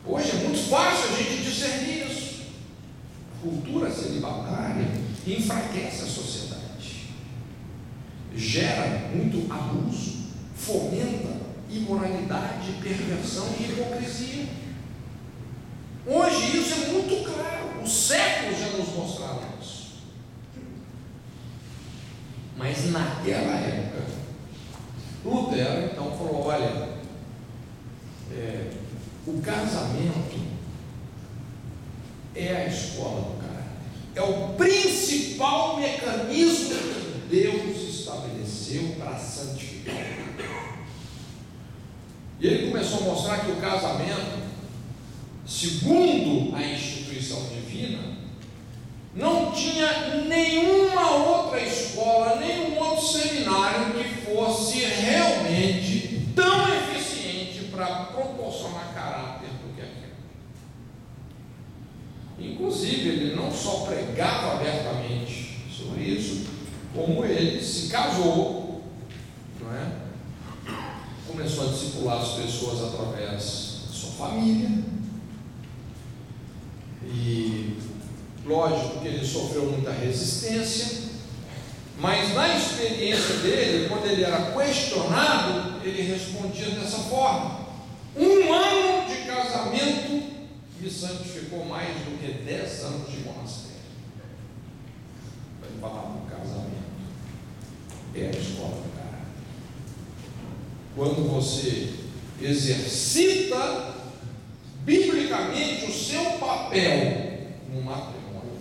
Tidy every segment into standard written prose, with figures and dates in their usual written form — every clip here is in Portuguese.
Hoje é muito fácil a gente discernir isso. A cultura celibatária enfraquece a sociedade, gera muito abuso, fomenta imoralidade, perversão e hipocrisia. Hoje isso é muito claro, os séculos já nos mostraram isso. Mas naquela época, Lutero então falou: olha, o casamento é a escola do caráter, é o principal mecanismo que Deus estabeleceu para santificar. E ele começou a mostrar que o casamento, segundo a instituição divina, não tinha nenhuma outra escola, nenhum outro seminário que fosse realmente tão eficiente para proporcionar caráter do que aquilo. Inclusive, ele não só pregava abertamente sobre isso, como ele se casou, não é? Começou a discipular as pessoas através da sua família. E lógico que ele sofreu muita resistência, mas na experiência dele, quando ele era questionado, ele respondia dessa forma: 1 ano de casamento me santificou mais do que 10 anos de monastério. Ele falava: o casamento é a escola do caráter. Quando você exercita biblicamente o seu papel no matrimônio,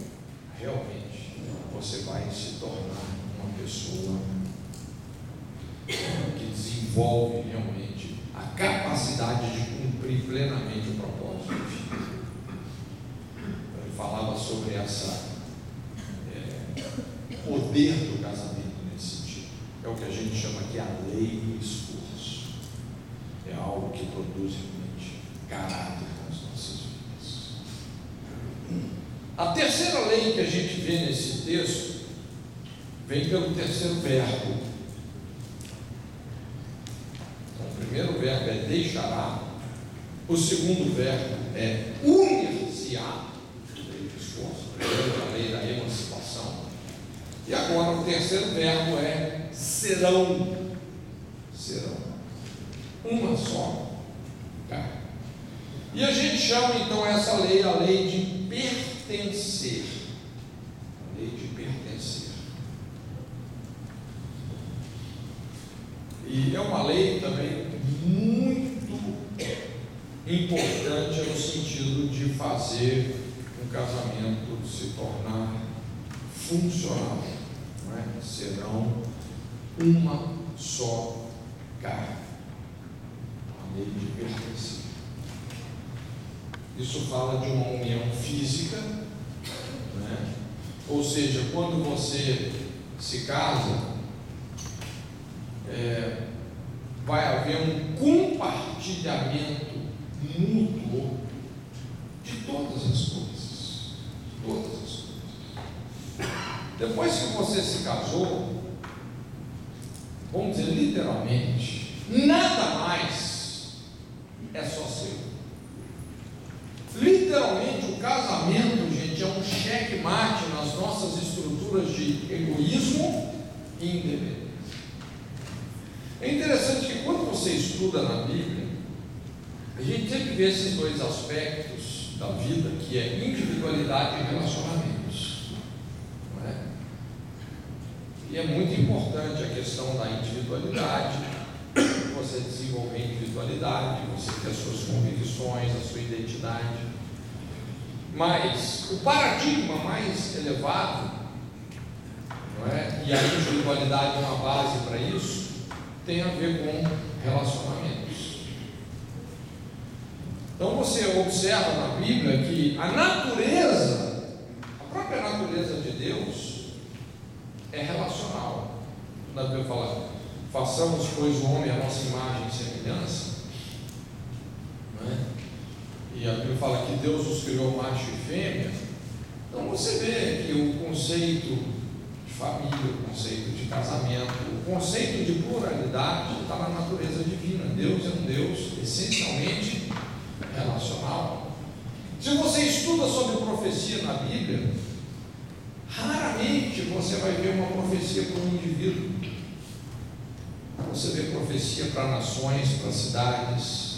realmente você vai se tornar uma pessoa que desenvolve realmente a capacidade de cumprir plenamente o propósito divino. Ele falava sobre essa poder do casamento nesse sentido. É o que a gente chama aqui a lei do esforço. É algo que produz realmente caráter nas nossas vidas. A terceira lei que a gente vê nesse texto vem pelo terceiro verbo. Então, o primeiro verbo é deixará, o segundo verbo é unir-se-á, lei do esforço, primeiro a lei da emancipação, e agora o terceiro verbo é serão. Uma só carne. E a gente chama então essa lei a lei de pertencer. A lei de pertencer. E é uma lei também muito importante no sentido de fazer um casamento se tornar funcional. Não é? Serão uma só carne. A lei de pertencer. Isso fala de uma união física, né? Ou seja, quando você se casa, vai haver um compartilhamento mútuo de todas as coisas. Depois que você se casou, vamos dizer literalmente, nada mais é só seu. Literalmente, o casamento, gente, é um checkmate nas nossas estruturas de egoísmo e independência. É interessante que quando você estuda na Bíblia, a gente sempre vê esses dois aspectos da vida, que é individualidade e relacionamentos. Não é? E é muito importante a questão da individualidade, você desenvolver individualidade, você ter as suas convicções, a sua identidade. Mas o paradigma mais elevado, não é? E a individualidade é uma base para isso, tem a ver com relacionamentos. Então você observa na Bíblia que a própria natureza de Deus é relacional. Na Bíblia fala: façamos, pois, o homem a nossa imagem e semelhança. Não é? E a Bíblia fala que Deus os criou macho e fêmea. Então você vê que o conceito de família, o conceito de casamento, o conceito de pluralidade está na natureza divina. Deus é um Deus essencialmente relacional. geracional. Se você estuda sobre profecia na Bíblia, raramente você vai ver uma profecia para um indivíduo. Você vê profecia para nações, para cidades.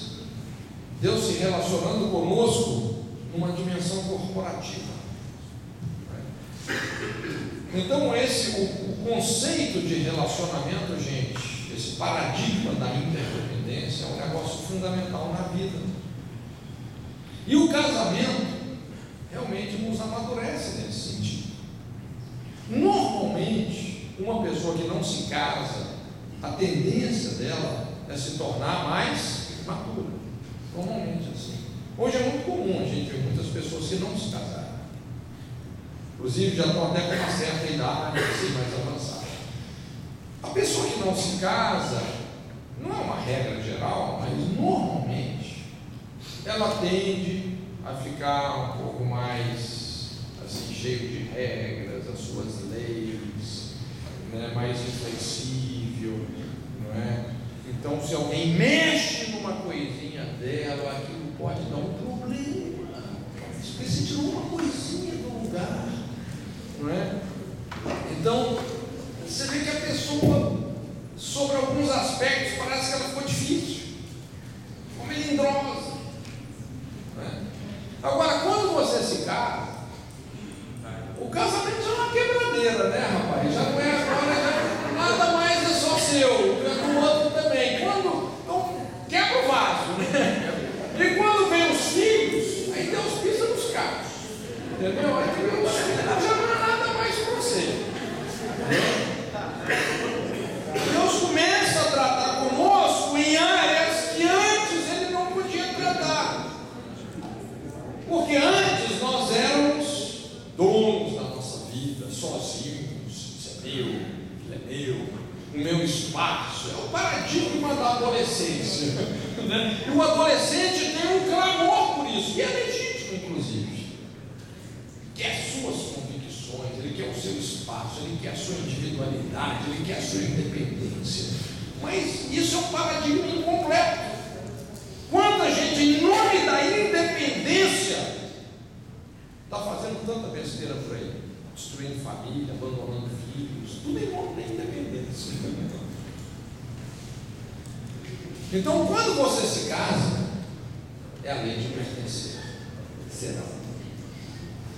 Deus se relacionando conosco numa dimensão corporativa. Então o conceito de relacionamento, gente, esse paradigma da interdependência é um negócio fundamental na vida. E o casamento realmente nos amadurece nesse sentido. Normalmente, uma pessoa que não se casa, a tendência dela é se tornar mais madura. Normalmente assim. Hoje é muito comum a gente ver muitas pessoas que não se casaram. Inclusive já estão até com uma certa idade, assim, mais avançada. A pessoa que não se casa, não é uma regra geral, mas normalmente ela tende a ficar um pouco mais assim, cheio de regras, as suas leis, né, mais inflexível, não é? Então, se alguém mexe numa coisinha dela, aquilo pode dar um problema. Você tirou uma coisinha do lugar, não é? Então, você vê que a pessoa, sobre alguns aspectos, parece que ela ficou difícil, ficou melindrosa, não é? Agora, quando você se casa, o casamento já é uma quebradeira, né, rapaz? Já não é agora, nada mais é só seu, é do outro também. Então, quebra o vaso, né? E quando vem os filhos, aí Deus pisa nos carros, entendeu? Aí vem os filhos, já não é nada mais para você. Deus começa a tratar conosco em áreas que antes Ele não podia tratar, porque antes nós éramos donos da nossa vida, sozinhos. Isso é meu, é meu, o meu espaço. É o paradigma da adolescência, né? E o adolescente tem um clamor por isso, e é legítimo, inclusive. Quer suas convicções, ele quer o seu espaço, ele quer a sua individualidade, ele quer a sua independência. Mas isso é um paradigma incompleto. Quanta gente, em nome da independência, está fazendo tanta besteira por aí, destruindo família, abandonando filhos, tudo em nome da independência. Então, quando você se casa, é a lei de pertencer. Será?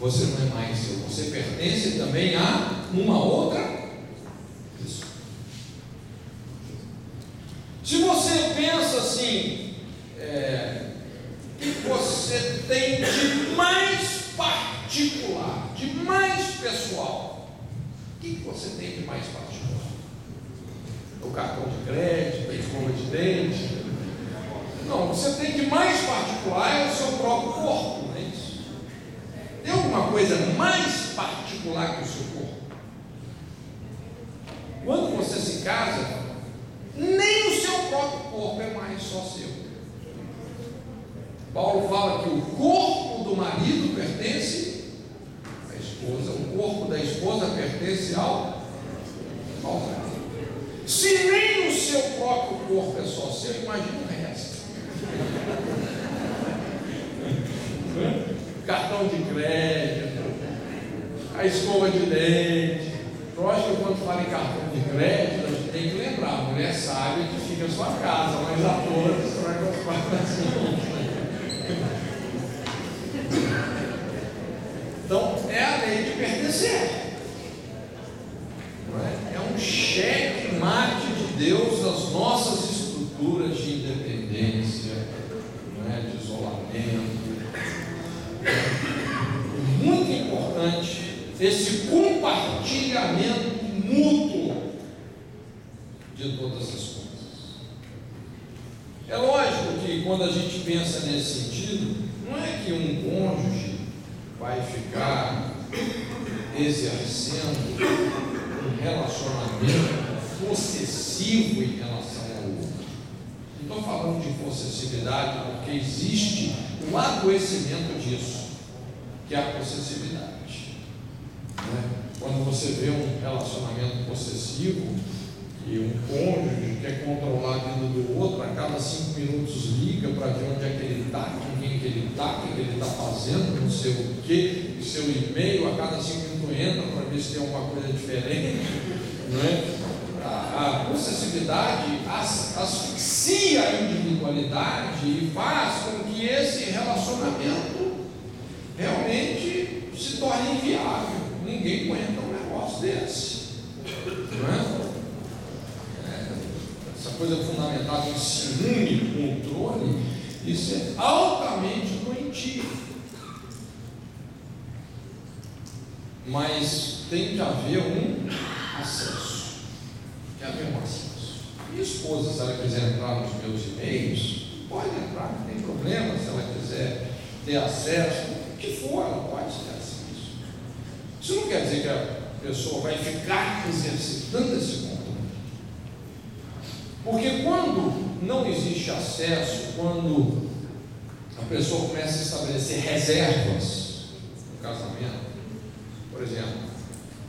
Você não é mais seu, você pertence também a uma outra pessoa. Se você pensa assim, que você tem de mais particular, de mais pessoal, o que você tem de mais particular? O cartão de crédito, a escova de dente? Não, você tem de mais particular é o seu próprio corpo, não é isso? Tem alguma coisa mais particular que o seu corpo? Quando você se casa, nem o seu próprio corpo é mais só seu. Paulo fala que o corpo do marido pertence à esposa, o corpo da esposa pertence ao marido. Se nem o seu próprio corpo é só seu, imagina o resto. Cartão de crédito, a escova de dente. Lógico que quando fala em cartão de crédito, a gente tem que lembrar, a mulher sabe que fica em sua casa, mas a todos você vai gostar assim. Então, é a lei de pertencer. É um cheque mate de Deus nas nossas estruturas de independência, de isolamento. Muito importante esse compartilhamento mútuo de todas as coisas. É lógico que quando a gente pensa nesse sentido, não é que um cônjuge vai ficar exercendo um relacionamento possessivo em relação ao outro. Não estou falando de possessividade, porque existe um adoecimento disso, que é a possessividade. Quando você vê um relacionamento possessivo e um cônjuge quer controlar a vida do outro, a cada 5 minutos liga para ver onde é que ele está, com quem que ele está, o que ele está fazendo, não sei o que, o seu e-mail, a cada 5 minutos entra para ver se tem alguma coisa diferente, não é? A possessividade asfixia a individualidade e faz com que esse relacionamento realmente se torne inviável. Ninguém aguenta um negócio desse, não é? Essa coisa fundamentada em ciúme, controle, isso é altamente doentio. Mas tem que haver um acesso. Tem que haver um acesso. Minha esposa, se ela quiser entrar nos meus e-mails, pode entrar, não tem problema. Se ela quiser ter acesso, o que for, ela pode ter acesso. Isso não quer dizer que a pessoa vai ficar exercitando esse controle. Porque quando não existe acesso, quando a pessoa começa a estabelecer reservas no casamento, por exemplo,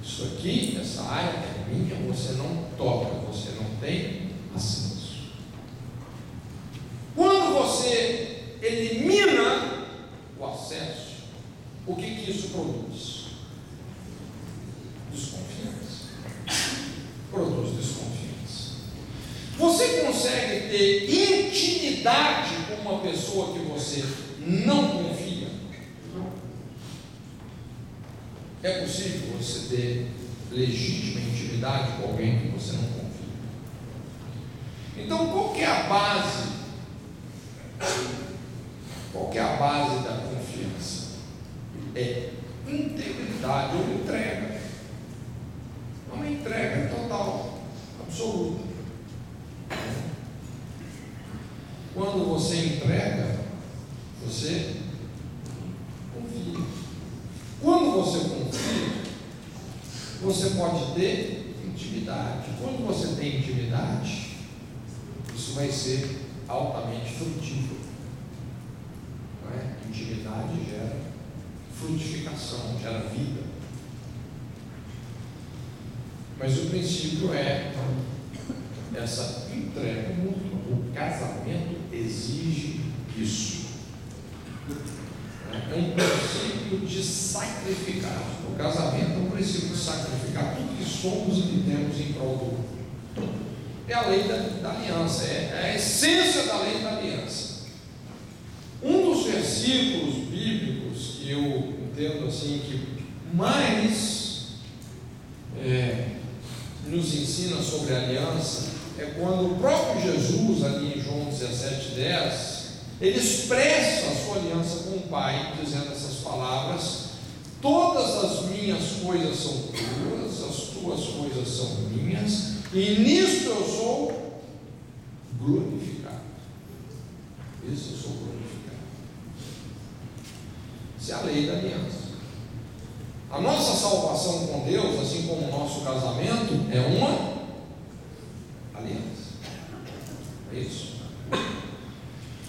isso aqui, essa área é minha, você não toca, você não tem acesso. Quando você elimina o acesso, o que isso produz? Desconfiança. Produz desconfiança. Você consegue ter intimidade com uma pessoa que você não confia? É possível você ter legítima intimidade com alguém que você não confia? Então, qual que é a base? Qual que é a base da confiança? É integridade ou entrega. É uma entrega total, absoluta. Quando você entrega, você confia. Quando você confia, você pode ter intimidade. Quando você tem intimidade, isso vai ser altamente frutífero. Não é? Intimidade gera frutificação, gera vida. Mas o princípio é essa entrega mútua. O casamento exige isso. É um princípio de sacrificar. O casamento é um princípio de sacrificar tudo que somos e que temos em prol do outro. É a lei da aliança, é a essência da lei da aliança. Um dos versículos bíblicos que eu entendo assim que mais nos ensina sobre a aliança é quando o próprio Jesus, ali em João 17:10, ele expressa a sua aliança com o Pai, dizendo essas palavras: todas as minhas coisas são tuas, as tuas coisas são minhas, e nisto eu sou glorificado. Isso eu sou glorificado. Isso é a lei da aliança. A nossa salvação com Deus, assim como o nosso casamento, é uma aliança. É isso.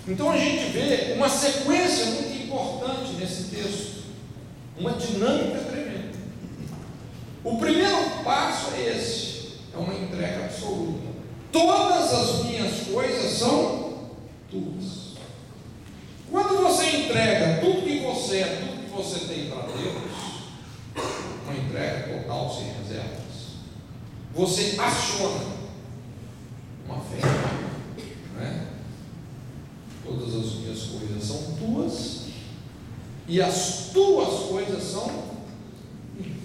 Então a gente vê uma sequência muito importante nesse texto, uma dinâmica tremenda. O primeiro passo é esse, é uma entrega absoluta. Todas as minhas coisas são tuas. Quando você entrega tudo que você é, tudo que você tem para Deus, uma entrega total, sem reservas, você aciona uma fé, não é? Todas as minhas coisas são tuas e as tuas coisas são minhas.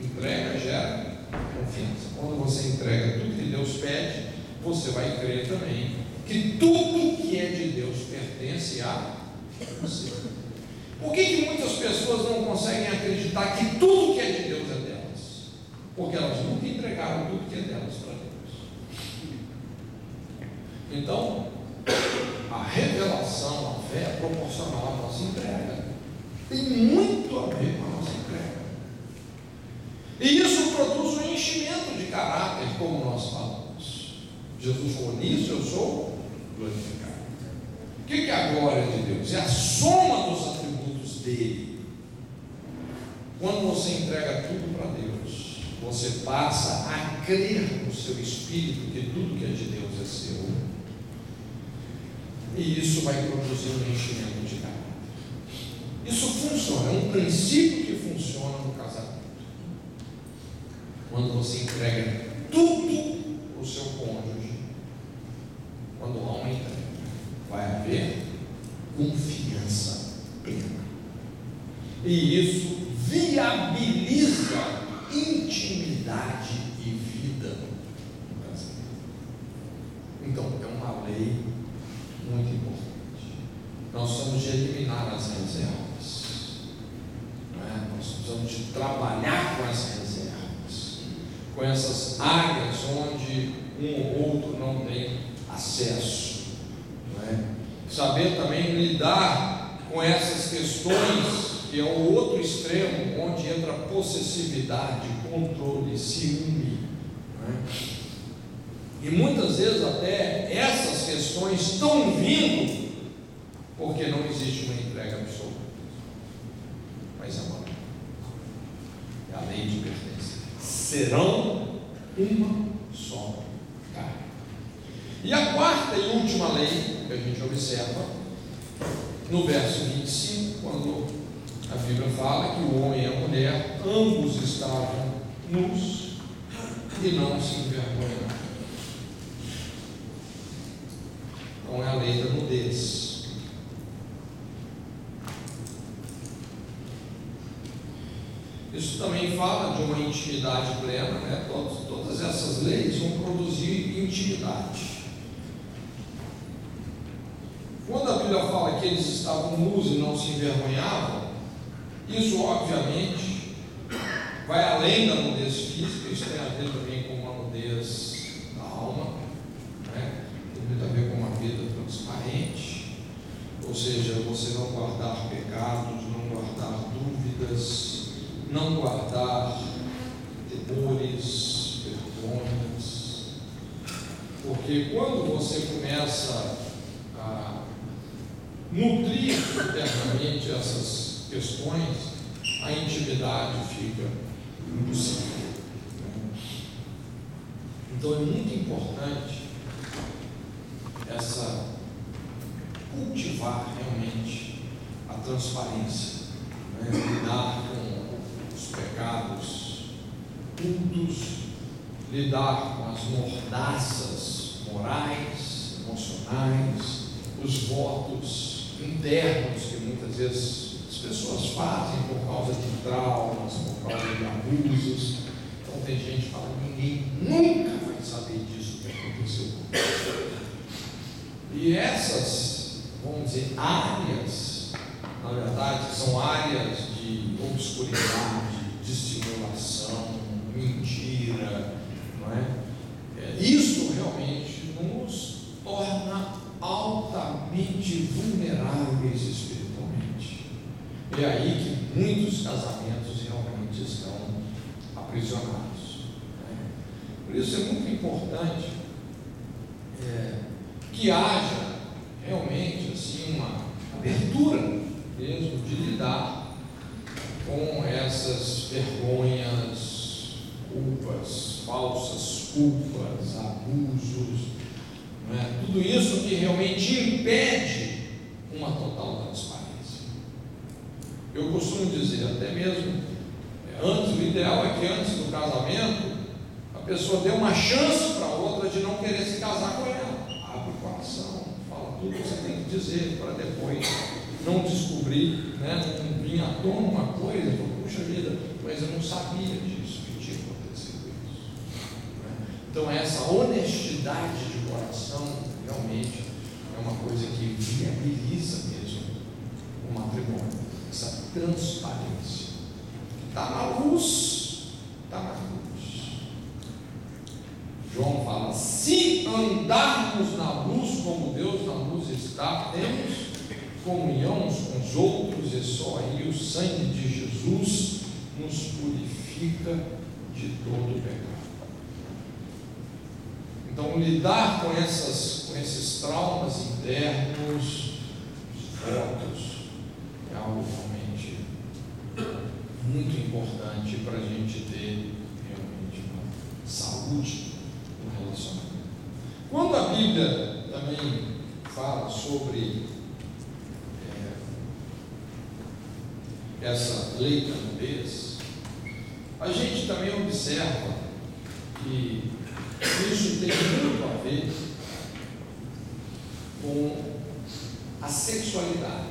Entrega gera confiança. Quando você entrega tudo que Deus pede, você vai crer também que tudo que é de Deus pertence a você. Por que muitas pessoas não conseguem acreditar que tudo que é de Deus é delas? Porque elas nunca entregaram tudo que é delas para Deus. Então, a revelação, a fé é proporcional à nossa entrega. Tem muito a ver com a nossa entrega. E isso produz um enchimento de caráter, como nós falamos. Jesus falou: nisso eu sou glorificado. O que é a glória de Deus? É a soma dos atributos dele. Quando você entrega tudo para Deus, você passa a crer no seu espírito que tudo que é de Deus é seu. E isso vai produzir um enchimento de caráter. Isso funciona, é um princípio que funciona no casamento. Quando você entrega tudo para o seu cônjuge, quando há uma entrega, vai haver confiança plena. E isso viabiliza intimidade e vida no casamento. Então, é uma lei muito importante. Nós precisamos de eliminar as reservas. Nós precisamos de trabalhar com as reservas, com essas áreas onde um ou outro não tem acesso. Saber também lidar com essas questões, que é o outro extremo, onde entra possessividade, controle, ciúme. E muitas vezes até essas questões estão vindo porque não existe uma entrega absoluta. Mas agora, é a lei de pertença. Serão uma só carne. E a quarta e última lei que a gente observa no verso 25, quando a Bíblia fala que o homem e a mulher ambos estavam nus e não se envergonharam. Então é a lei da nudez. Isso também fala de uma intimidade plena, Todas essas leis vão produzir intimidade. Quando a Bíblia fala que eles estavam nus e não se envergonhavam, isso obviamente vai além da nudez física. Isso tem a ver também com uma nudez da alma, tem muito a ver com uma vida transparente, ou seja, você não guardar pecados, não guardar dúvidas, não guardar temores, vergonhas, porque quando você começa a nutrir internamente essas questões, a intimidade fica impossível. Então é muito importante cultivar realmente a transparência, lidar com os pecados ocultos, lidar com as mordaças morais, emocionais, os votos internos que muitas vezes as pessoas fazem por causa de traumas, por causa de abusos. Então tem gente que fala: ninguém nunca vai saber disso que aconteceu comigo. E essas, vamos dizer, áreas, na verdade, são áreas de obscuridade, dissimulação, mentira, Isso realmente nos torna altamente vulneráveis espiritualmente. É aí que muitos casamentos realmente estão aprisionados. Por isso é muito importante que haja realmente assim uma abertura mesmo de lidar com essas vergonhas, culpas, falsas culpas, abusos, tudo isso que realmente impede uma total transparência. Eu costumo dizer, até mesmo antes, o ideal é que antes do casamento a pessoa dê uma chance para a outra de não querer se casar com ela. Abre o coração, fala tudo que você tem que dizer, para depois não descobrir, não vir à tona uma coisa, puxa vida, mas eu não sabia disso, que tinha acontecido isso. Então essa honestidade de coração realmente é uma coisa que viabiliza mesmo o matrimônio, essa transparência. Está na luz, está na luz. João fala: se andarmos na luz como Deus na luz está, temos comunhão uns com os outros, e só aí o sangue de Jesus nos purifica de todo pecado. Então, lidar com esses traumas internos, votos, é algo realmente muito importante para a gente ter realmente uma saúde no relacionamento. Quando a Bíblia também fala sobre essa lei da nudez, a gente também observa que isso tem muito a ver com a sexualidade.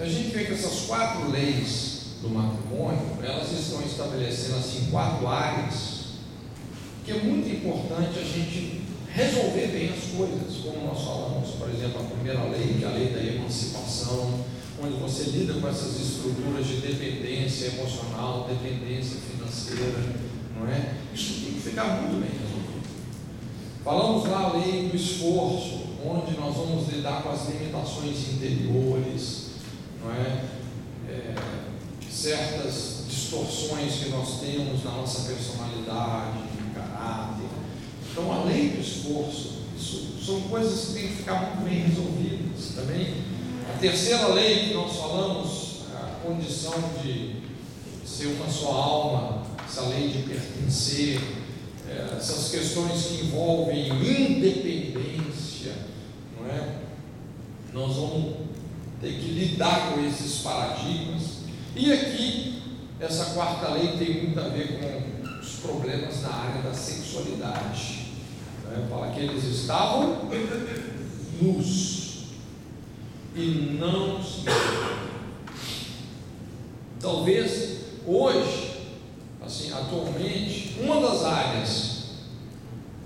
A gente vê que essas 4 leis do matrimônio, elas estão estabelecendo assim 4 áreas que é muito importante a gente resolver bem as coisas, como nós falamos, por exemplo, a primeira lei, que é a lei da emancipação, onde você lida com essas estruturas de dependência emocional, dependência financeira, não é? Isso tem que ficar muito bem resolvido. Falamos lá a lei do esforço, onde nós vamos lidar com as limitações interiores, não é? Certas distorções que nós temos na nossa personalidade, no caráter. Então, a lei do esforço, isso são coisas que têm que ficar muito bem resolvidas também. A terceira lei que nós falamos, a condição de ser uma só alma, essa lei de pertencer, essas questões que envolvem independência, não é? Nós vamos ter que lidar com esses paradigmas. E aqui, essa quarta lei tem muito a ver com os problemas na área da sexualidade. Fala que eles estavam nus e não se viram. Talvez hoje, assim, atualmente, uma das áreas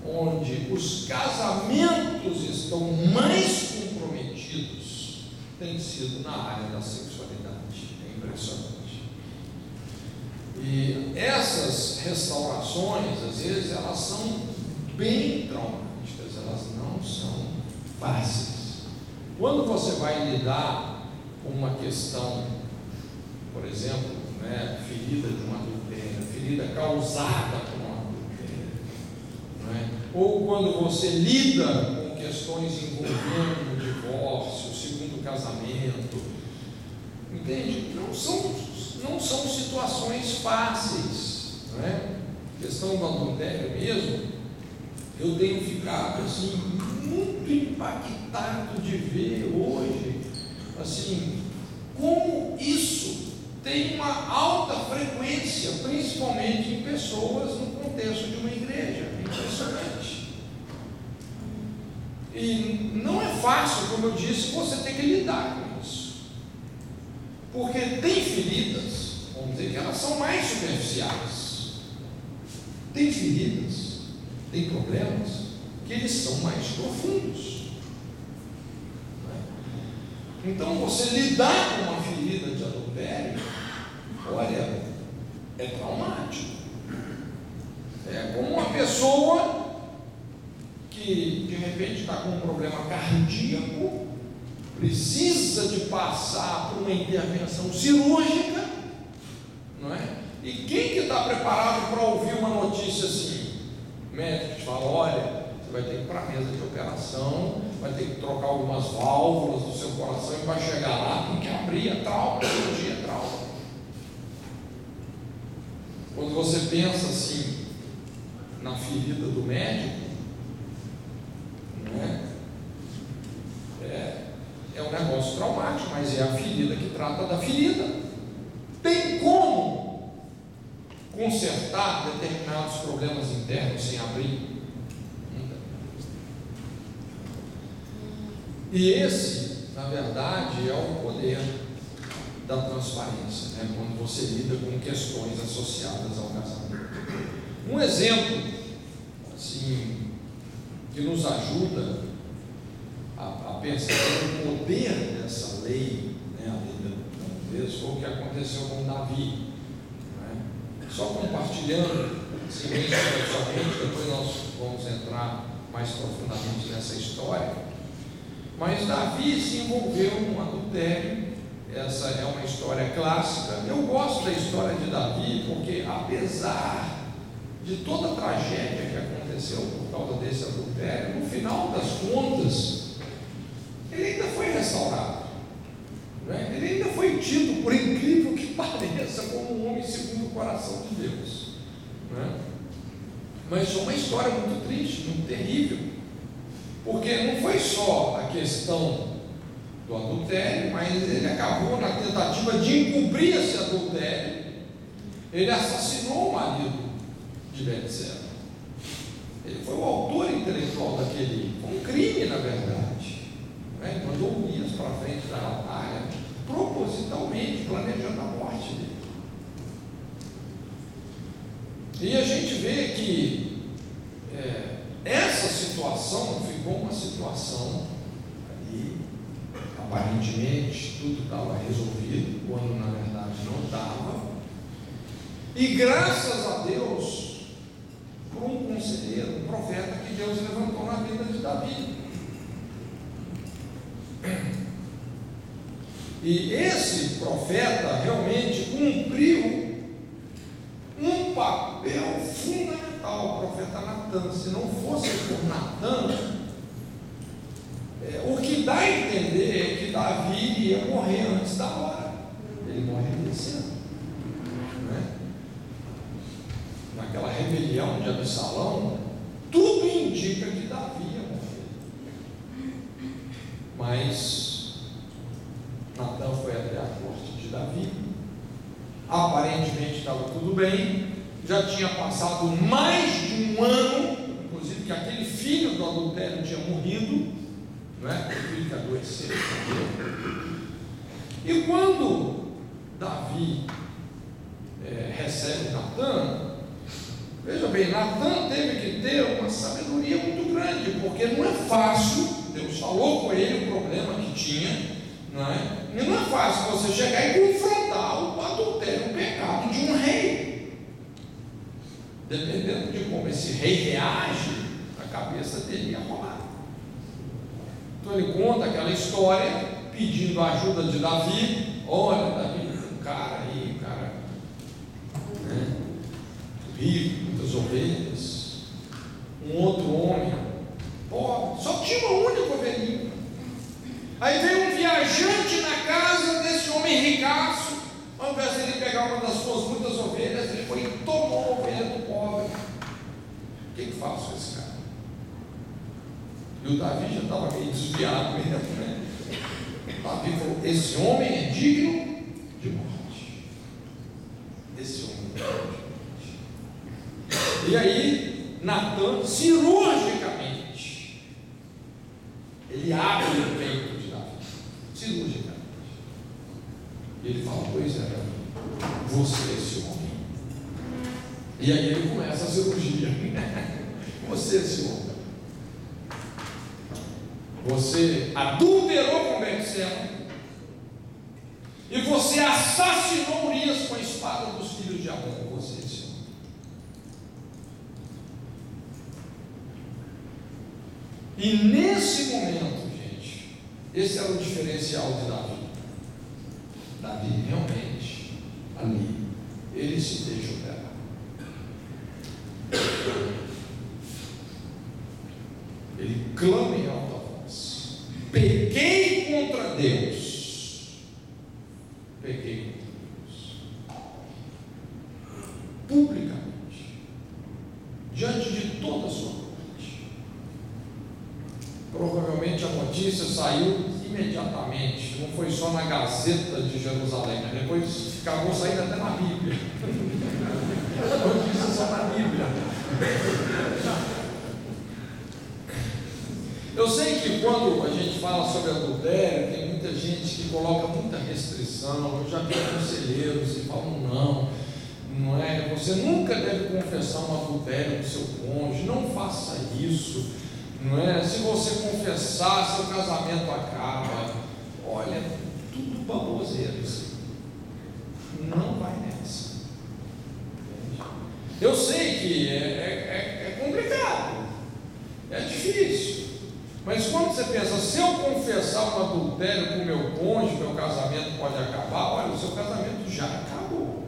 onde os casamentos estão mais comprometidos tem sido na área da sexualidade. É impressionante. E essas restaurações, às vezes, elas são bem traumáticas, elas não são fáceis. Quando você vai lidar com uma questão, por exemplo, ferida de um adultério, ferida causada por um adultério, ou quando você lida com questões envolvendo o divórcio, o segundo casamento, entende? Não são situações fáceis, A questão do adultério mesmo, eu tenho ficado assim muito impactado de ver hoje, assim, como isso tem uma alta frequência, principalmente em pessoas no contexto de uma igreja. É impressionante. E não é fácil, como eu disse, você tem que lidar com isso, porque tem feridas, vamos dizer que elas são mais superficiais. Tem feridas, tem problemas que eles são mais profundos. Então, você lidar com uma ferida de adultério, olha, é traumático. É como uma pessoa que de repente está com um problema cardíaco, precisa de passar por uma intervenção cirúrgica, não é? E quem que está preparado para ouvir uma notícia assim? O médico te fala, olha, você vai ter que ir para a mesa de operação, vai ter que trocar algumas válvulas do seu coração e vai chegar lá, tem que abrir, a trauma, cirurgia é trauma. Quando você pensa assim, na ferida do médico, é um negócio traumático, mas é a ferida que trata da ferida. Tem como consertar determinados problemas internos sem abrir? E esse, na verdade, é o poder da transparência, quando você lida com questões associadas ao casamento. Um exemplo, assim, que nos ajuda a perceber o poder dessa lei, a lei da nudez, foi o que aconteceu com Davi. Só compartilhando, assim, bem superficialmente, depois nós vamos entrar mais profundamente nessa história. Mas Davi se envolveu num adultério. Essa é uma história clássica. Eu gosto da história de Davi porque, apesar de toda a tragédia que aconteceu por causa desse adultério, no final das contas, ele ainda foi restaurado, ele ainda foi tido, por incrível que pareça, como um homem segundo o coração de Deus, Mas é uma história muito triste, muito terrível, porque não foi só a questão do adultério, mas ele acabou na tentativa de encobrir esse adultério, ele assassinou o marido de Betseba. Ele foi o autor intelectual daquele, foi um crime na verdade, né? Mandou Urias para frente da batalha, propositalmente, planejando a morte dele. E a gente vê que essa situação ficou uma situação ali, aparentemente tudo estava resolvido, quando na verdade não estava. E graças a Deus, por um conselheiro, um profeta que Deus levantou na vida de Davi. E esse profeta realmente cumpriu um papel fundamental, o profeta Natan. Se não fosse por Natan, o que dá a entender é que Davi ia morrer antes da hora. Ele morre nesse ano, né? Naquela rebelião de Absalão, tudo indica que Davi ia morrer. Mas Natan foi até a corte de Davi, aparentemente estava tudo bem, já tinha passado mais de um ano, inclusive que aquele filho do adultério tinha morrido, não é? O filho que adoeceu. E quando Davi recebe Natan, veja bem, Natan teve que ter uma sabedoria muito grande, porque não é fácil, Deus falou com ele o problema que tinha, não é fácil você chegar e confrontar o adultério, o pecado de um rei. Dependendo de como esse rei reage, a cabeça dele ia rolar. Então ele conta aquela história, pedindo a ajuda de Davi. Olha, Davi, um cara aí, né, rico, muitas ovelhas, um outro homem pobre, só tinha uma única ovelhinha. Aí veio um viajante na casa desse homem ricaço, ao invés de ele pegar uma das suas muitas ovelhas, ele foi e tomou a ovelha do pobre. O que faço com esse cara? E o Davi já estava meio desviado mesmo, né? Davi falou: esse homem é digno de morte. Esse homem é digno de morte. E aí, Natan, cirurgicamente, ele abre o peito de Davi, cirurgicamente. E ele fala: pois é, você é esse homem. E aí ele começa a cirurgia. Você é esse homem. Você adulterou com Betseba e você assassinou Urias com a espada dos filhos de Amon. Você é esse homem. E nesse momento, gente, esse era o diferencial de Davi. Davi realmente, ali, ele se deixa operar. Ele clama em alta voz: pequei contra Deus. Pequei contra Deus. Publicamente, diante de toda a sua corte. Provavelmente a notícia saiu imediatamente, não foi só na Gazeta de Jerusalém, mas depois acabou saindo até na Bíblia. A notícia só na Bíblia. Eu sei que quando a gente fala sobre adultério, tem muita gente que coloca muita restrição. Eu já vi conselheiros que falam: não é, você nunca deve confessar um adultério com seu cônjuge, não faça isso, não é? Se você confessar, seu casamento acaba. Olha, tudo baboseiro isso. Não vai nessa. Eu sei que é complicado, é difícil. Mas quando você pensa: se eu confessar um adultério com meu cônjuge, meu casamento pode acabar. Olha, o seu casamento já acabou.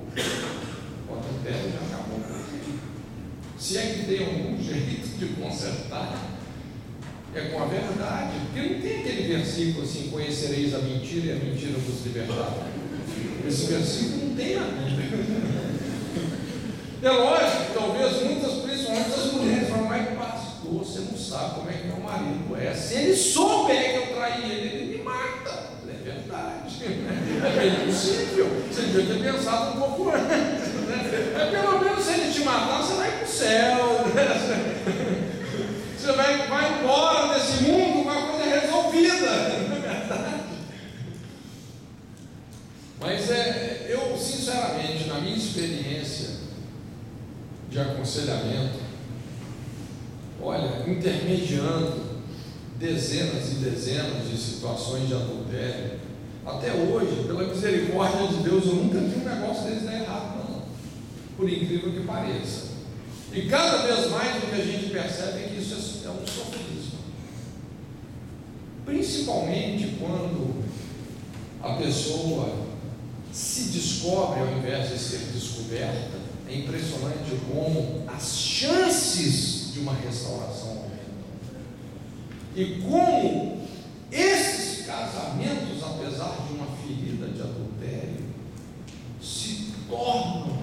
O adultério já acabou. Se é que tem algum jeito de consertar, é com a verdade. Porque não tem aquele versículo assim: conhecereis a mentira e a mentira vos libertará. Esse versículo não tem na Bíblia. É lógico que talvez muitas, principalmente as mulheres, falam: mas pastor, você não sabe como é que meu marido é. Se ele souber que eu traí ele, ele me mata. é impossível. Você devia ter pensado um pouco antes, né? Mas pelo menos se ele te matar, você vai para o céu, né? Você vai embora desse mundo com a coisa resolvida, não é verdade? Mas eu, sinceramente, na minha experiência de aconselhamento, olha, intermediando dezenas e dezenas de situações de adultério, até hoje, pela misericórdia de Deus, eu nunca vi um negócio desse dar errado, não, por incrível que pareça. E cada vez mais o que a gente percebe é que isso é um sofisma, principalmente quando a pessoa se descobre ao invés de ser descoberta. É impressionante como as chances de uma restauração aumentam, e como esses casamentos, apesar de uma ferida de adultério, se tornam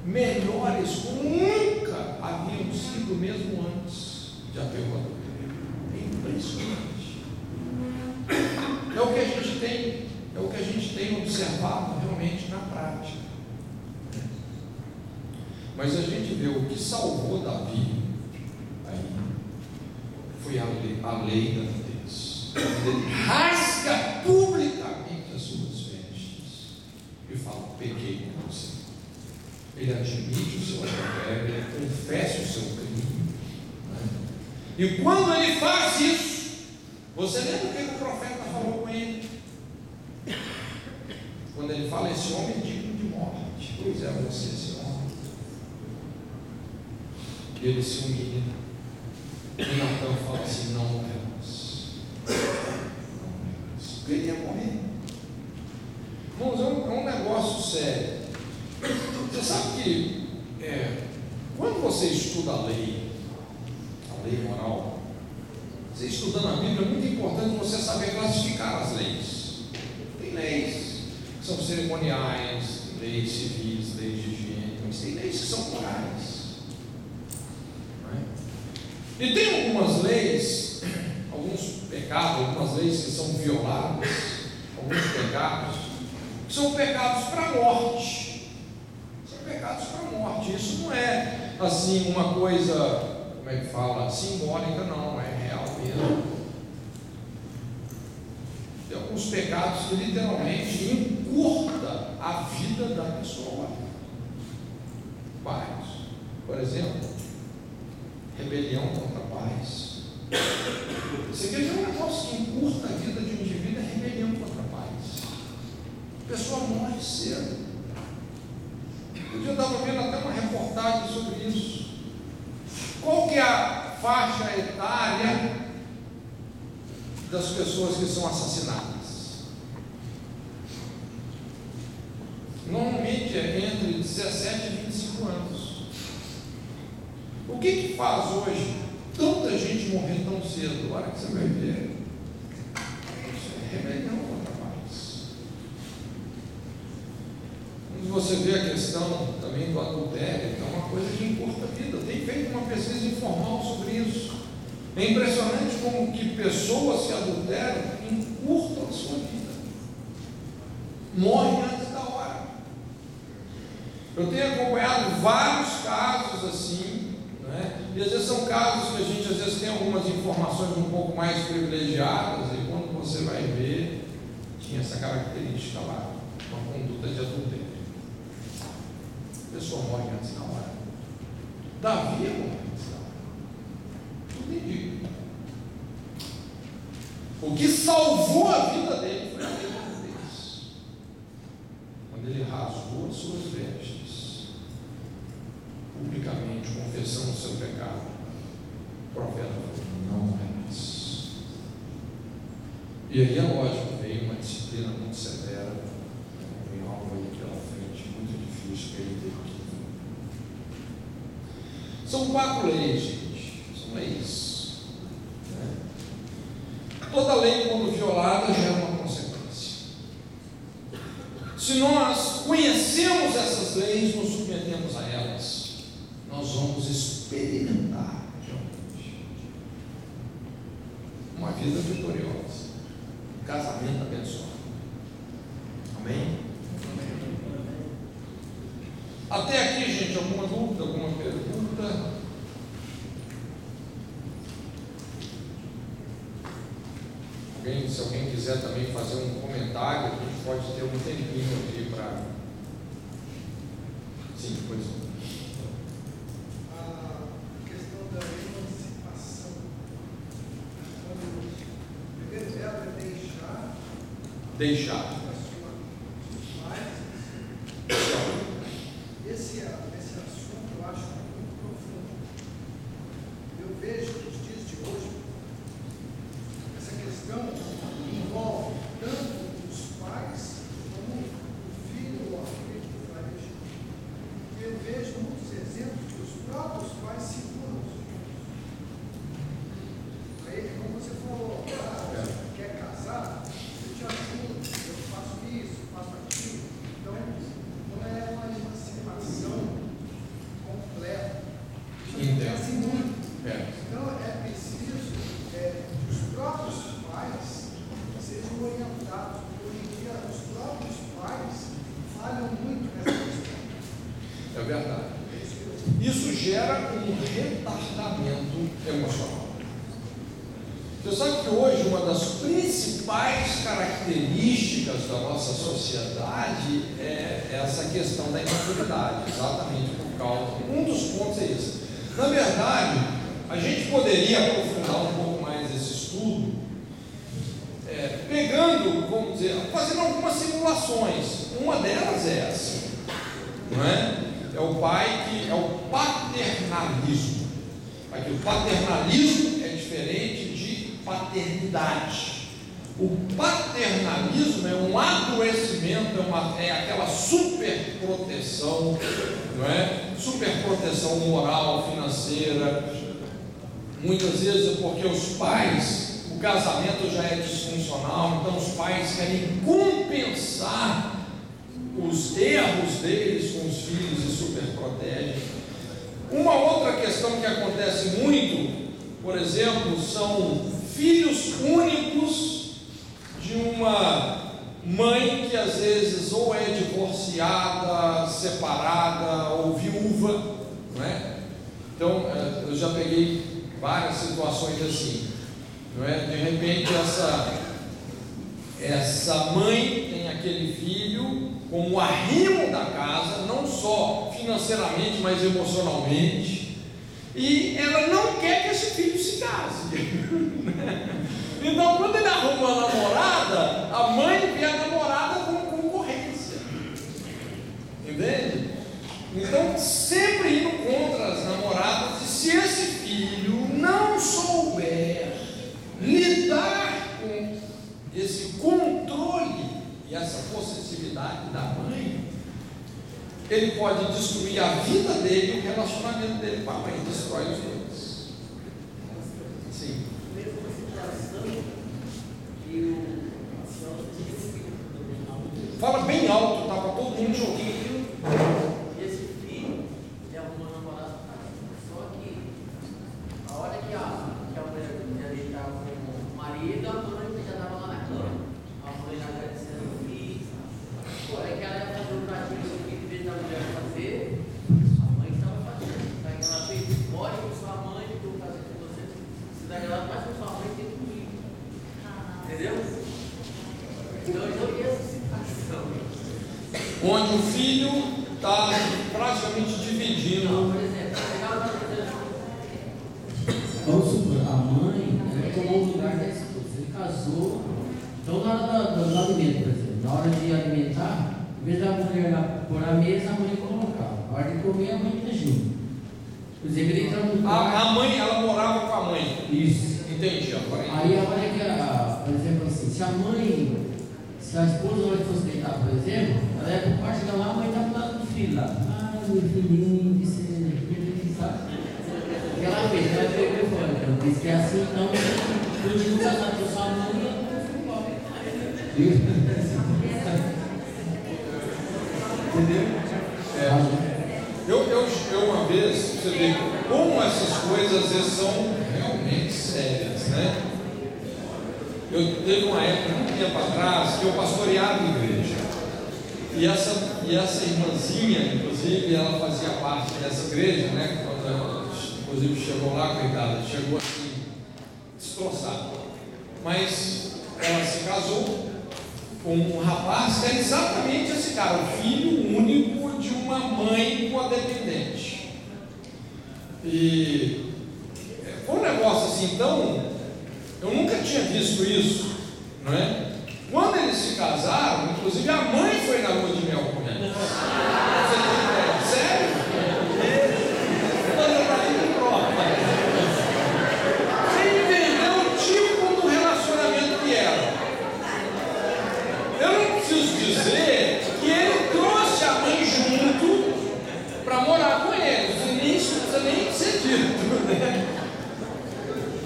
melhores como nunca haviam sido mesmo antes de haver o adultério. É impressionante. É o que a gente tem observado realmente na prática. Mas a gente vê o que salvou Davi aí foi a lei da nudez. Ele rasga publicamente as suas vestes e fala: pequei com você. Ele admite o seu adultério, ele confessa o seu crime, né? E quando ele faz isso, você lembra o que o profeta falou com ele? Quando ele fala: esse homem é digno de morte. Pois é, você, esse homem. E ele se humilha, e Natan fala assim: não morrerás, não morrerás. Porque ele ia morrer. Irmãos, é um negócio sério. Você sabe que quando você estuda a lei moral, você estudando a Bíblia, é muito importante você saber classificar as leis. Tem leis que são cerimoniais, leis civis, leis de higiene, mas tem leis que são morais. E tem algumas leis, alguns pecados, algumas leis que são violadas, alguns pecados, que são pecados para a morte. São pecados para a morte. Isso não é assim uma coisa, como é que fala, simbólica, não, é real mesmo. Tem alguns pecados que literalmente encurtam a vida da pessoa. Vários. Por exemplo, rebelião contra a paz. Você quer ver um negócio que encurta a vida de um indivíduo? É rebelião contra a paz. A pessoa morre cedo. Um dia eu estava vendo até uma reportagem sobre isso. Qual que é a faixa etária das pessoas que são assassinadas? Normalmente é entre 17 e 25 anos. O que faz hoje tanta gente morrer tão cedo? Olha que você vai ver. Isso é rebelião contra a paz. Quando você vê a questão também do adultério, é uma coisa que encurta a vida. Tem feito uma pesquisa informal sobre isso. É impressionante como que pessoas que adulteram encurtam a sua vida. Morrem antes da hora. Eu tenho acompanhado vários casos assim. E às vezes são casos que a gente às vezes tem algumas informações um pouco mais privilegiadas, e quando você vai ver, tinha essa característica lá, uma conduta de adultério. A pessoa morre antes da hora. Davi morre antes da hora. Tudo indica. O que salvou a vida dele foi a lei da nudez. Quando ele rasgou as suas vestes publicamente, confessando o seu pecado, o profeta falou: não morrerás. E aí é lógico, veio uma disciplina muito severa, veio algo aí pela frente, muito difícil que ele teve que. São 4 leis, gente, são leis, né? Toda lei, quando violada, gera uma consequência. Se nós conhecemos essas leis, nos submetemos a elas, nós vamos experimentar realmente uma vida vitoriosa, um casamento abençoado. Amém? Até aqui, gente, alguma dúvida, alguma pergunta? Se alguém quiser também fazer um comentário, a gente pode ter um tempinho aqui para... Sim, pois não. A questão da emancipação. O primeiro verbo é deixar. Deixar. Esse assunto eu acho muito profundo. Eu vejo nos dias de hoje, essa questão envolve tanto os pais como o filho ou a filha que vai deixar. Eu vejo muitos exemplos que os próprios pais seguram os filhos. Aí, como você falou, quer casar? Eu te ajudo, eu faço isso, faço aquilo. Então, não é uma emancipação completa. Isso acontece muito. Então, é preciso que os próprios pais sejam orientados. Hoje em dia, os próprios pais falham muito nessa questão. É verdade. Isso gera um retardamento emocional. Você sabe que hoje uma das principais características da nossa sociedade é essa questão da imaturidade, exatamente por causa. Um dos pontos é esse. Na verdade, a gente poderia aprofundar um pouco mais esse estudo, pegando, vamos dizer, fazendo algumas simulações. Uma delas é essa, não é? É o pai que é o paternalismo. Aqui, o paternalismo é diferente de paternidade. O paternalismo é um adoecimento, é aquela superproteção, não é? Superproteção moral, financeira. Muitas vezes é porque os pais, o casamento já é disfuncional, então os pais querem compensar os erros deles com os filhos e superprotegem. Uma outra questão que acontece muito, por exemplo, são filhos únicos de uma mãe que às vezes ou é divorciada, separada ou viúva, não é? Então, eu já peguei várias situações assim, não é? De repente essa mãe tem aquele filho como arrimo da casa, não só financeiramente, mas emocionalmente, e ela não quer que esse filho se case. Então, quando ele arruma uma namorada, a mãe vê a namorada como concorrência, entende? Então, sempre indo contra as namoradas, e se esse filho não souber lidar com esse controle e essa possessividade da mãe, ele pode destruir a vida dele e o relacionamento dele com a mãe, destrói os dois. Sim. Fala bem alto, tá? Para todo mundo ouvir. Esse filho é uma namorada, só que a hora que a mulher já estava com o marido, a mãe já estava lá na cama. A mãe já agradecendo o filho. A hora que ela ia fazer o pratinho do filho, em vez da mulher fazer, a mãe estava fazendo. Daí ela fez, pode com sua mãe, que eu vou fazer com você. Se daí ela faz com sua mãe, tem comigo. Entendeu? Então eu não ia essa situação. Onde o filho está praticamente dividindo. Por exemplo, vamos supor, a mãe tomou o lugar da esposa, ele casou, então na hora do alimento, por exemplo, na hora de alimentar, em vez da mulher pôr a mesa, a mãe colocava, na hora de comer, a mãe ia junto. Por exemplo, ele entrou no lugar. A mãe, ela morava com a mãe. Isso. Entendi agora. Aí a hora que, por exemplo assim, se a esposa na hora que fosse deitar, por exemplo, ela ia pro quarto, chega lá, a mãe estava do lado do filho lá. Ah, meu filhinho, disse, sabe? E ela fez, ela pegou fora, então, disse que é assim, então, continua casado com sua mãe e ela foi embora. Entendeu? Eu uma vez, você vê como essas coisas às vezes são realmente sérias, né? Eu teve uma época, muito tempo atrás, que eu pastoreava a igreja. E essa irmãzinha, inclusive, ela fazia parte dessa igreja, né? Quando ela, inclusive, chegou lá, coitada, chegou assim, destroçada. Mas ela se casou com um rapaz que era exatamente esse cara, o filho único de uma mãe codependente. E foi um negócio assim, então, eu nunca tinha visto isso, não é? Quando eles se casaram, inclusive a mãe foi na lua de mel com ele. Você tem ideia? Sério? Você entendeu o tipo do relacionamento que era? Eu não preciso dizer que ele trouxe a mãe junto para morar com ele. Isso não precisa nem ser dito, né?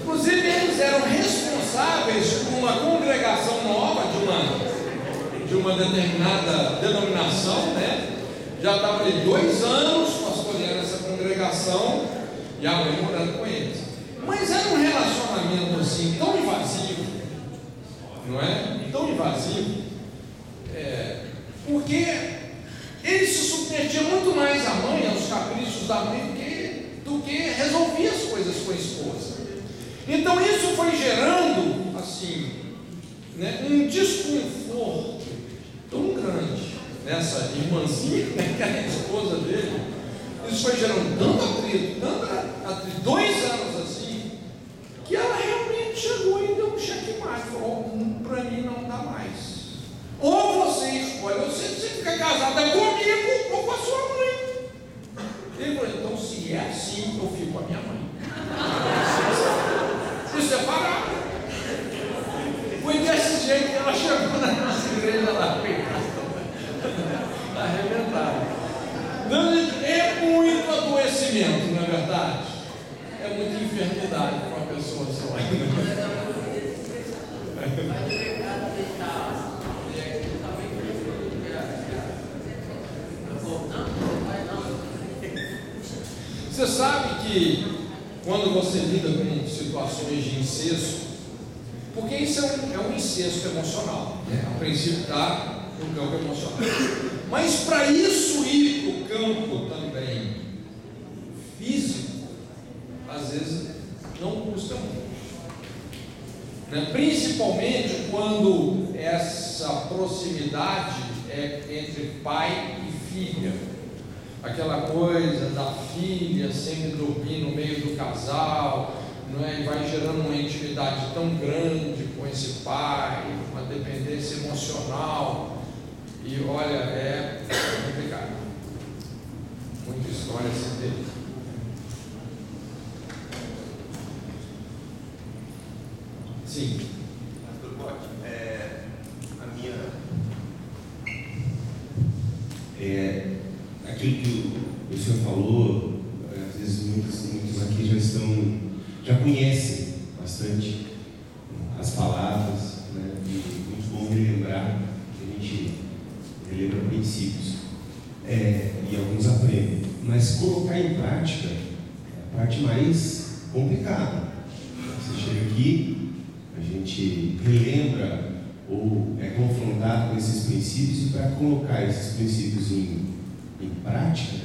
Inclusive, eles eram responsáveis por uma congregação nova de uma determinada denominação, né? Já estava ali 2 anos pastoreando essa congregação e a mãe morando com eles. Mas era um relacionamento assim tão invasivo, não é? Tão invasivo, porque ele se submetia muito mais à mãe, aos caprichos da mãe, do que resolvia as coisas com a esposa. Então isso foi gerando assim, né, um desconforto tão grande nessa irmãzinha, né, que era a esposa dele. Isso foi gerando tanto atrito, 2 anos assim, que ela realmente chegou e deu um checkmate. Falou: para mim não dá mais. Ou você escolhe, ou você fica casada comigo ou com a sua mãe. Ele falou: então, se é assim, eu fico com a minha mãe. Se separar. Foi desse jeito que ela chegou na nossa igreja lá, arrebentada. É muito adoecimento, não é verdade? É muita enfermidade para uma pessoa só. Você sabe que quando você lida com situações de incesto, porque isso é um incesto emocional, né? A princípio está no campo emocional, mas para isso ir para o campo também físico, às vezes não custa muito, né? Principalmente quando essa proximidade é entre pai e filha. Aquela coisa da filha sempre dormir no meio do casal, não é? E vai gerando uma intimidade tão grande com esse pai, uma dependência emocional. E olha, é complicado. Muita história se teve. Sim. Pastor Bote, aquilo que o senhor falou, às vezes muitos aqui já conhecem bastante as palavras, né? E muito bom relembrar, que a gente relembra princípios, e alguns aprendem, mas colocar em prática é a parte mais complicada. Você chega aqui, a gente relembra ou é confrontado com esses princípios, e para colocar esses princípios em prática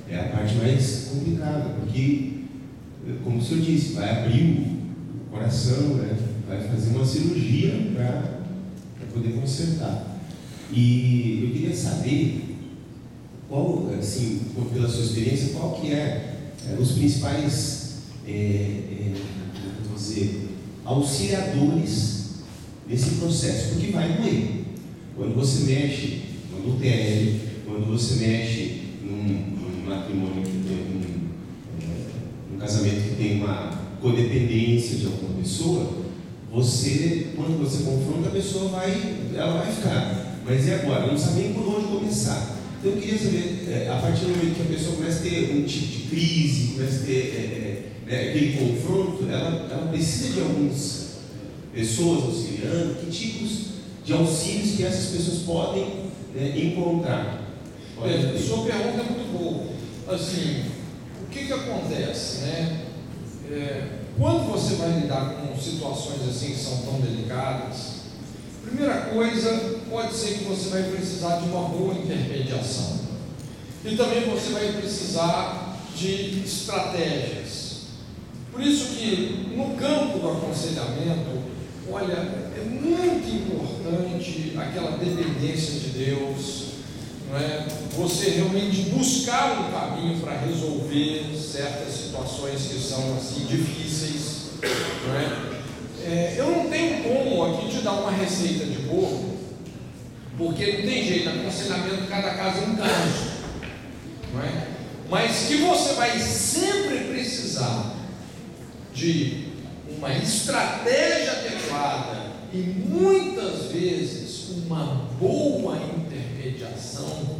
é a parte mais complicada, porque, como o senhor disse, vai abrir o coração, né? Vai fazer uma cirurgia para poder consertar. E eu queria saber qual, assim, pela sua experiência, qual que os principais, vou dizer, auxiliadores nesse processo, porque vai doer. Quando você mexe no adultério, quando você mexe num matrimônio, num casamento que tem uma codependência de alguma pessoa, quando você confronta, a pessoa ela vai ficar. Mas e agora? Não sabe nem por onde começar. Então eu queria saber, a partir do momento que a pessoa começa a ter um tipo de crise, começa a ter aquele confronto, ela precisa de algumas pessoas auxiliando. Que tipos de auxílios que essas pessoas podem encontrar? Sua pergunta é muito boa. Assim, o que acontece, né? Quando você vai lidar com situações assim que são tão delicadas, Primeira coisa, pode ser que você vai precisar de uma boa intermediação. E também você vai precisar de estratégias. Por isso que no campo do aconselhamento, olha, é muito importante aquela dependência de Deus, não é? Você realmente buscar um caminho para resolver certas situações que são assim difíceis, não é? Eu não tenho como aqui te dar uma receita de bolo, porque não tem jeito, aconselhamento, cada caso é um caso, não é? Mas que você vai sempre precisar de uma estratégia adequada e muitas vezes uma boa intermediação,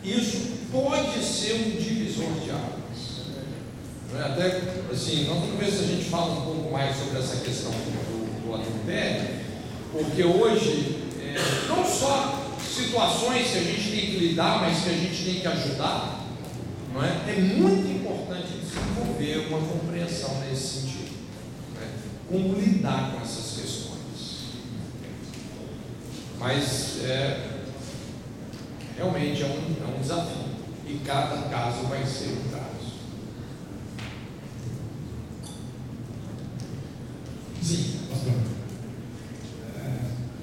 isso pode ser um divisor de águas. Até assim, nós vamos ver se a gente fala um pouco mais sobre essa questão do adultério, porque hoje não só situações que a gente tem que lidar, mas que a gente tem que ajudar, não é? É muito importante desenvolver uma compreensão nesse sentido, não é? Como lidar com essas questões. Mas realmente é um desafio, e cada caso vai ser um caso. Sim, pastor.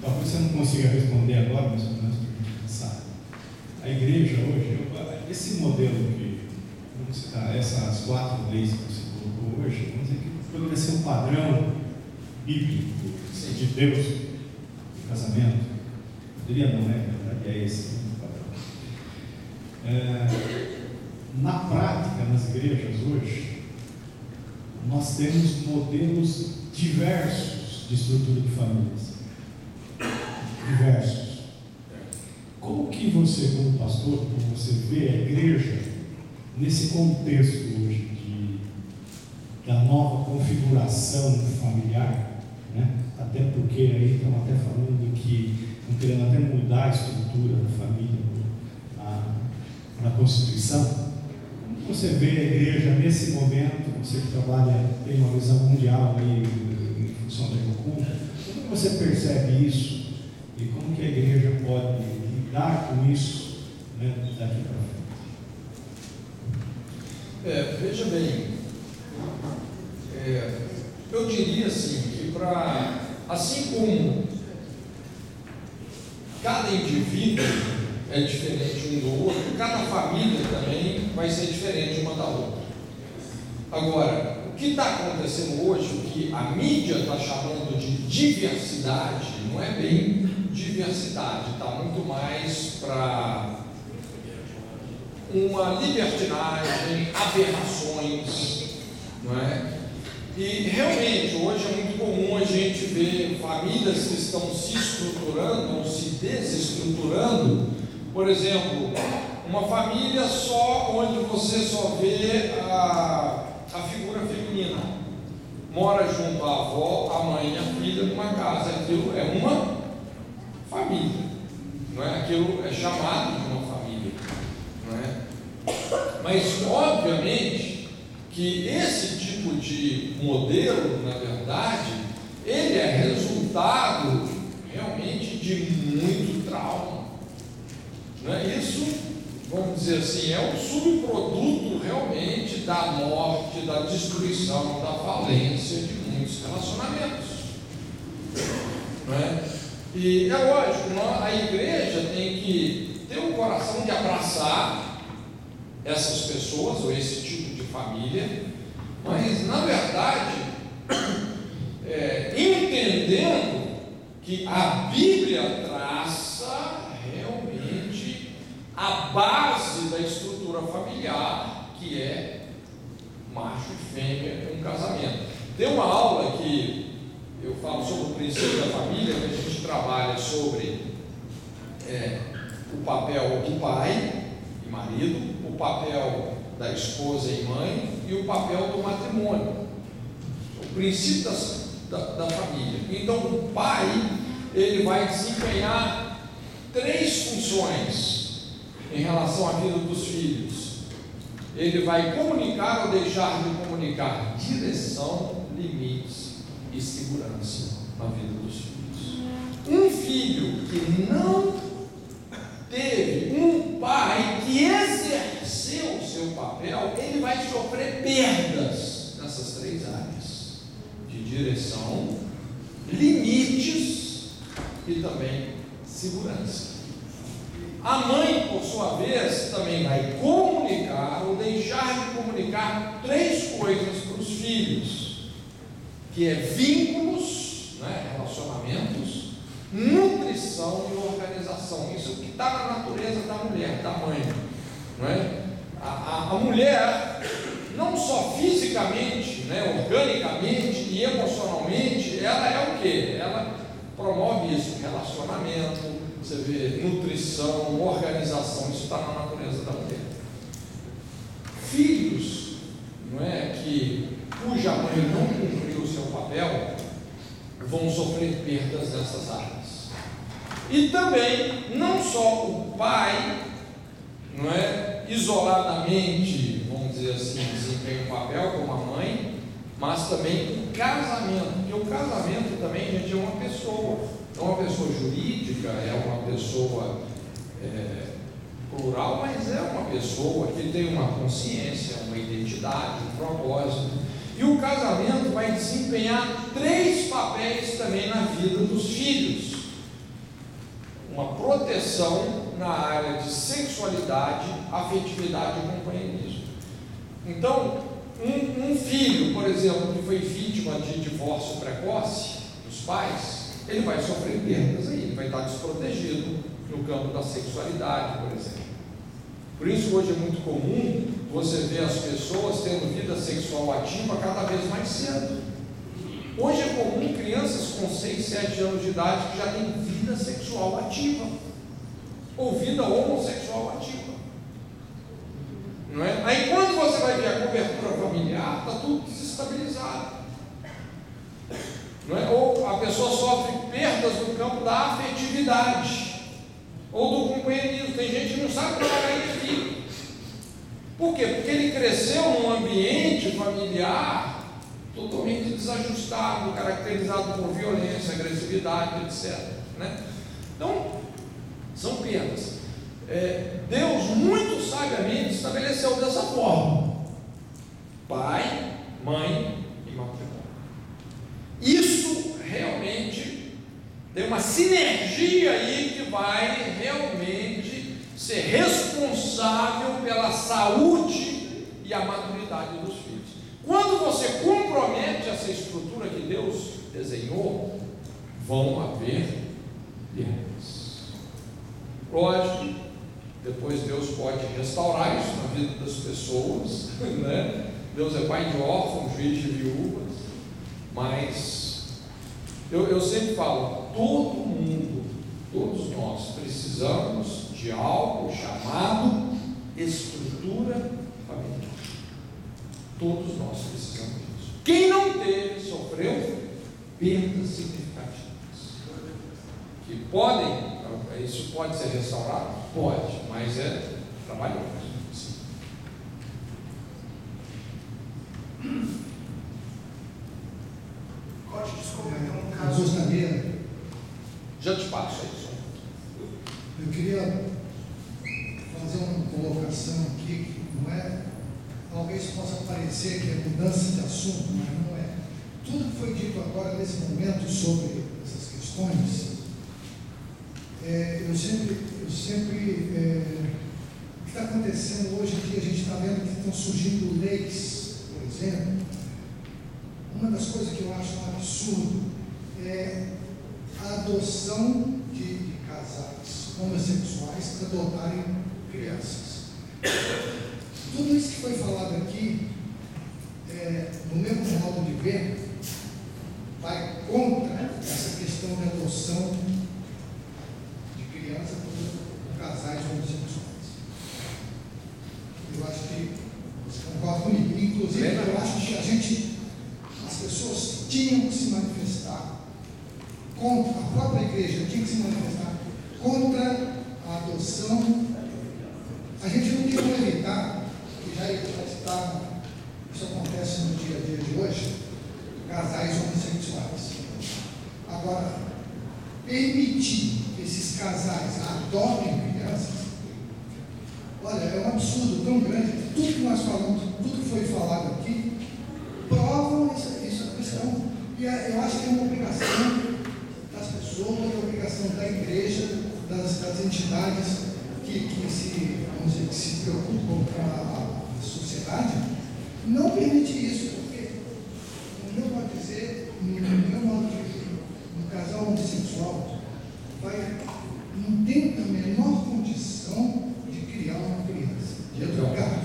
Talvez você não consiga responder agora, mas nós temos que pensar. A igreja hoje, esse modelo que, vamos citar, essas 4 leis que você colocou hoje, vamos dizer que poderia ser um padrão bíblico de Deus no casamento. Poderia não, né? Na verdade é esse o padrão. Na prática, nas igrejas hoje, nós temos modelos diversos de estrutura de famílias. Diversos. Como que você, como pastor, como você vê a igreja nesse contexto hoje da nova configuração familiar, né? Até porque aí estamos até falando que estão querendo até mudar a estrutura da família na Constituição. Como você vê a igreja nesse momento? Você que trabalha, tem uma visão mundial aí em função da Jocum, como você percebe isso e como que a igreja pode lidar com isso, né, daqui para frente? Veja bem, eu diria assim que assim como cada indivíduo é diferente um do outro, cada família também vai ser diferente uma da outra. Agora, o que está acontecendo hoje, o que a mídia está chamando de diversidade, não é bem diversidade, está muito mais para uma libertinagem, aberrações, não é? E realmente hoje é muito comum a gente ver famílias que estão se estruturando ou se desestruturando. Por exemplo, uma família só onde você só vê a figura feminina, mora junto à avó, a mãe e a filha numa casa. Aquilo é uma família, não é? Aquilo é chamado de uma família, não é? Mas obviamente que esse tipo de modelo, na verdade, ele é resultado realmente de muito trauma, não é? Isso, vamos dizer assim, é um subproduto realmente da morte, da destruição, da falência de muitos relacionamentos, não é? E é lógico, a igreja tem que ter um coração de abraçar essas pessoas ou esse tipo de família, mas na verdade entendendo que a Bíblia traça realmente a base da estrutura familiar, que é macho e fêmea em um casamento. Tem uma aula que eu falo sobre o princípio da família, que a gente trabalha sobre o papel do pai e marido, o papel da esposa e mãe e o papel do matrimônio, o princípio da família. Então o pai, ele vai desempenhar 3 funções em relação à vida dos filhos. Ele vai comunicar ou deixar de comunicar direção, limites e segurança na vida dos filhos. Um filho que não teve um pai que exerceu o seu papel, ele vai sofrer perdas nessas 3 áreas: de direção, limites e também segurança. A mãe, por sua vez, também vai comunicar ou deixar de comunicar 3 coisas para os filhos, que é vínculos, né, relacionamentos, nutrição e organização. Isso é o que está na natureza da mulher, da mãe, não é? A mulher, não só fisicamente, né, organicamente e emocionalmente, ela é o quê? Ela promove isso, relacionamento, você vê, nutrição, organização, isso está na natureza da mulher. Filhos, não é, cuja mãe não cumpriu o seu papel, vão sofrer perdas nessas áreas. E também, não só o pai, não é, isoladamente, vamos dizer assim, desempenha um papel como a mãe, mas também o casamento, porque o casamento também, gente, é uma pessoa. É uma pessoa jurídica, é uma pessoa plural, mas é uma pessoa que tem uma consciência, uma identidade, um propósito. E o casamento vai desempenhar 3 papéis também na vida dos filhos: uma proteção na área de sexualidade, afetividade e companheirismo. Então, um filho, por exemplo, que foi vítima de divórcio precoce dos pais, ele vai sofrer perdas aí, ele vai estar desprotegido no campo da sexualidade, por exemplo. Por isso, hoje é muito comum você ver as pessoas tendo vida sexual ativa cada vez mais cedo. Hoje é comum crianças com 6, 7 anos de idade que já têm vida sexual ativa, ou vida homossexual ativa, não é? Aí quando você vai ver a cobertura familiar, está tudo desestabilizado, não é? Ou a pessoa sofre perdas no campo da afetividade ou do companheirismo. Tem gente que não sabe trabalhar isso aqui. Por quê? Porque ele cresceu num ambiente familiar totalmente desajustado, caracterizado por violência, agressividade, etc., né? Então, são perdas. Deus muito sabiamente estabeleceu dessa forma: pai, mãe e matrimônio. Isso realmente tem uma sinergia aí que vai realmente ser responsável pela saúde e a maturidade dos filhos. Quando você compromete essa estrutura que Deus desenhou, vão haver perdas. Lógico, depois Deus pode restaurar isso na vida das pessoas, né? Deus é pai de órfãos, juiz de viúvas, mas eu sempre falo, todo mundo, todos nós precisamos de algo chamado estrutura familiar. Todos nós precisamos disso. Quem não teve, sofreu perdas significativas. Que podem, isso pode ser restaurado? Pode, mas é trabalhoso. Sim. Desculpa, então, no caso. Gostaria. Já te passo isso. Eu queria fazer uma colocação aqui que não é. Talvez possa parecer que é mudança de assunto, mas não é. Tudo que foi dito agora nesse momento sobre essas questões, eu sempre o que está acontecendo hoje em dia, a gente está vendo que estão surgindo leis, por exemplo. Uma das coisas que eu acho um absurdo é a adoção de casais homossexuais para adotarem crianças. Tudo isso que foi falado aqui, no meu modo de ver, vai contra essa questão de adoção de crianças por casais homossexuais. Eu acho que você concorda comigo. Inclusive, eu acho que as pessoas tinham que se manifestar contra, a própria igreja tinha que se manifestar contra a adoção. A gente não tem como evitar, que já está, isso acontece no dia a dia de hoje, casais homossexuais. Agora, permitir adorem crianças. Olha, é um absurdo tão grande. Tudo que nós falamos, tudo que foi falado aqui, provam essa questão. E eu acho que é uma obrigação das pessoas, é uma obrigação da igreja, das entidades que se preocupam com a sociedade, não permitir isso, porque, no meu modo de dizer, no casal homossexual, não tem a menor condição de criar uma criança, de educar.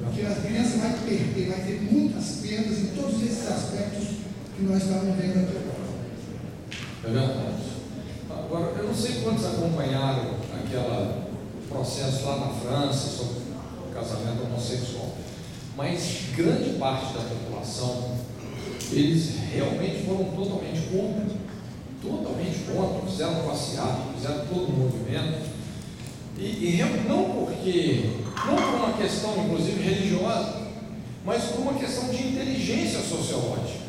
Porque a criança vai perder, vai ter muitas perdas em todos esses aspectos que nós estamos vendo aqui agora. É verdade. Agora, eu não sei quantos acompanharam aquele processo lá na França sobre o casamento homossexual, mas grande parte da população, eles realmente foram totalmente contra, fizeram passeata, fizeram todo o movimento, não por uma questão inclusive religiosa, mas por uma questão de inteligência sociológica,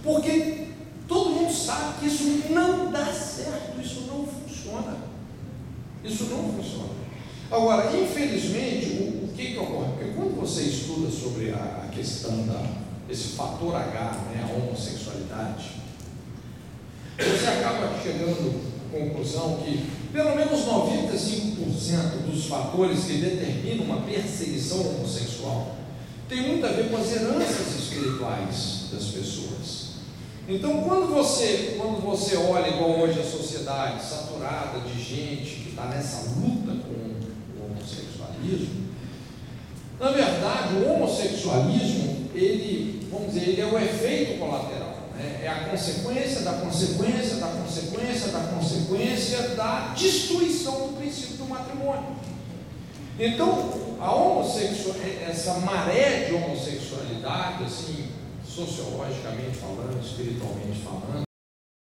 porque todo mundo sabe que isso não dá certo, isso não funciona. Agora, infelizmente, o que ocorre? Porque quando você estuda sobre a questão desse fator H, a homossexualidade, você acaba chegando à conclusão que pelo menos 95% dos fatores que determinam uma perseguição homossexual tem muito a ver com as heranças espirituais das pessoas. Então, quando você olha igual hoje a sociedade saturada de gente que está nessa luta com o homossexualismo, na verdade, o homossexualismo, ele é o efeito colateral, é a consequência da consequência da consequência da consequência da destruição do princípio do matrimônio. Então, essa maré de homossexualidade, assim, sociologicamente falando, espiritualmente falando,